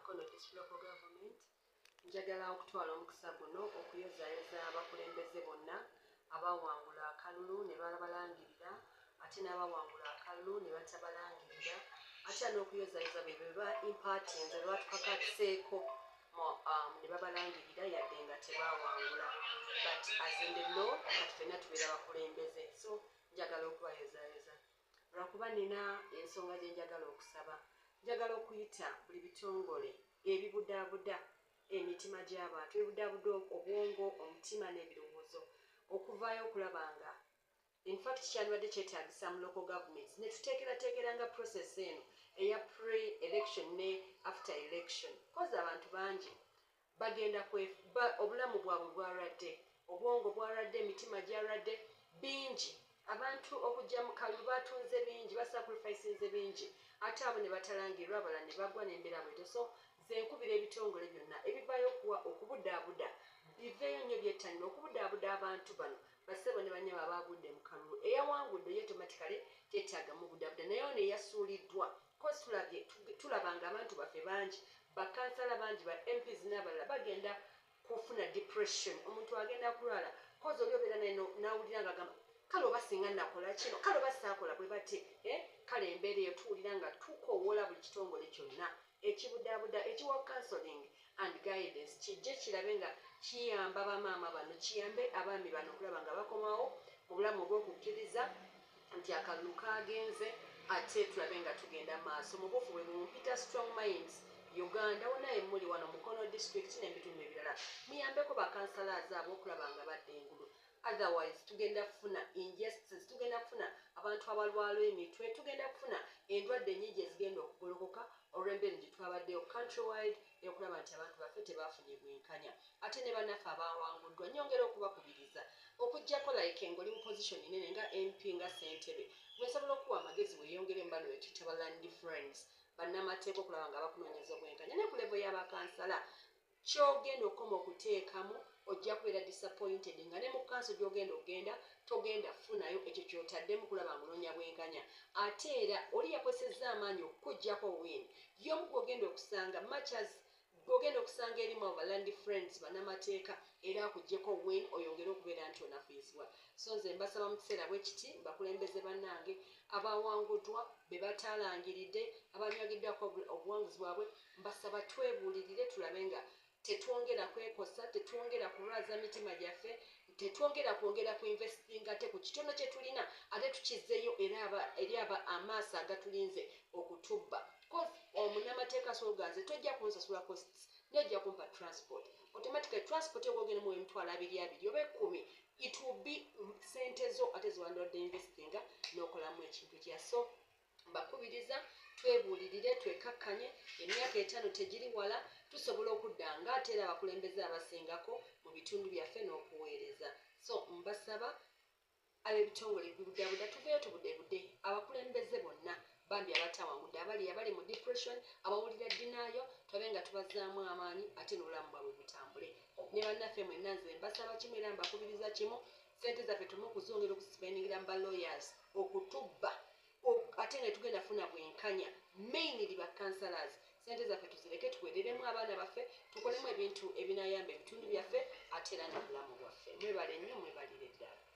Mukono District Local Government njagala okutwala omukisa guno okuyozayoza abakulembeze bonna abawangula akalulu ne balabalangirira ate n'abawangula akalulu ne batabalangirira ate n'okuyozayoza be beba impartings be batukakatiseeko ne babalangirira yadde nga tebawangula but as in the law kati ffenna tubeera bakulembeze so njagala okubayozayoza lwakuba nina ensonga gye njagala okusaba njagala okuyita buli bitongole ebibudaabuda emitima gy'abantu ebibudaabuda obwongo omutima n'ebirowoozo okuvaayo okulaba nga infact kyandibadde kyetaagisa mu local governments ne tuteekerateekeranga process eno eya pre-election ne after election kozi abantu bangi bagenda obulamu bwabwe bwalwadde obwongo bwalwadde emitima gyalwadde bingi abantu okujja mu kalulu batunze bingi basacrificinze bingi ate abo ne batalangirwa abalala ne bagwa n'embeera bwetyo so zenkubira ebitongole byonna ebivaayo okubudaabuda biveeyo nnyo byettanira okubudaabuda abantu bano basebo ne banyama abagudde mu kalulu eyawangudde ye automatically tetagamu budaabuda naye ono eyasuuliddwa kosi tulaba nga abantu baffe bangi bakansala bangi ba MPs n'abalala bagenda kufuna depression omuntu agenda kulwala kozi oli obeera naye nawulira nga gamba kale oba singa nakola kino kale oba saakola bwe bate kale embeera eyo tuwulira nga tukowoola buli kitongole kyonna ekibudaabuda ekiwa counseling and guidance kijje kirabe nga kiyamba bamaama bano kiyambe abaami bano okulaba nga bakomawo mu bulamu obw'okukkiriza nti akalulu kagenze ate tulabe nga tugenda maaso mu bufu bwe mumpita strong minds Uganda wona emuli wano Mukono district n'ebitundu ebirala muyambeko bakansalazi abo okulaba nga badde engulu otherwise tugenda kufuna injustice tugenda kufuna abantu abalwala emitwe tugenda kufuna endwadde nnyingi ezigenda okugolokoka olw'embeera gye twabaddeyo countrywide eyokulaba nti abantu baffe tebafunye bwenkanya ate ne bannaffe abawanguddwa nyongera okubakubiriza okuggyako like ng'oli mu position nene nga MP nga ssentebe weesobola okuwa amagezi weeyongere mu bano betuyita ba land friends bannamateeka okulaba nga bakunoonyeza obwenkanya ne ku levo y'abakansala kyogenda okukoma okuteekamu ojja kubeera disappointed nga ne mu kanso gy'ogenda ogenda togenda kufunayo ekyo kyotaddemu kulaba nga onoonya bwenkanya ate era oli yakozesezza amaanyi okukuggyako win y'omu gw'ogenda okusanga matches gw'ogenda okusanga erimu abo land friends bannamateeka era akuggyeko win oyongere okubeera nti onafuizibwa so nze mbasaba mu kiseera bwe kiti bakulembeze bannange abawanguddwa be bataalangiridde abanyagiddwako obuwanguzi bwabwe mbasaba twebuulirire tulabe nga tetwongera kwekosa tetwongera kulwaza mitima gyaffe tetwongera kwongera ku investinga ate ku kitono kye tulina ate tukizzeeyo eri aba amaaso agatulinze okutubba omunnamateeka soganze tojja kunsasula costs nejja kumpa transport automatically transport yogogenda mu emitwalo 2 oba 10 it will be sente zo ate ziwandodde investinga n'okolamu ekintu kya so mbakubiriza twebuulirire twekakkanye emyaka 5 tegiri wala tusobola okuddanga ate era abakulembeze abasingako mu bitundu byaffe n'okuweereza so mbasaba ab'ebitongole ebibudaabuda tuveeyo tubuddeebudde abakulembeze bonna bambi abatawangudde abali mu depression abawulira ddinaayo tulabe nga tubazaamu amaanyi ate n'obulamu bwabwe butambule ne bannaffe mwenna nze mbasaba kimu era mbakubiriza kimu sente zaffe tumu okuzongera okusipendingira mu ba lawyers okutubba ate nga tugenda funa bwenkanya mainly ba counselors sente zaffe tuzireke tuwereremu abaana baffe tukolemu ebintu ebinayamba ebitundu byaffe ate era n'obulamu bwaffe mwebale nnyo mwebalire ddala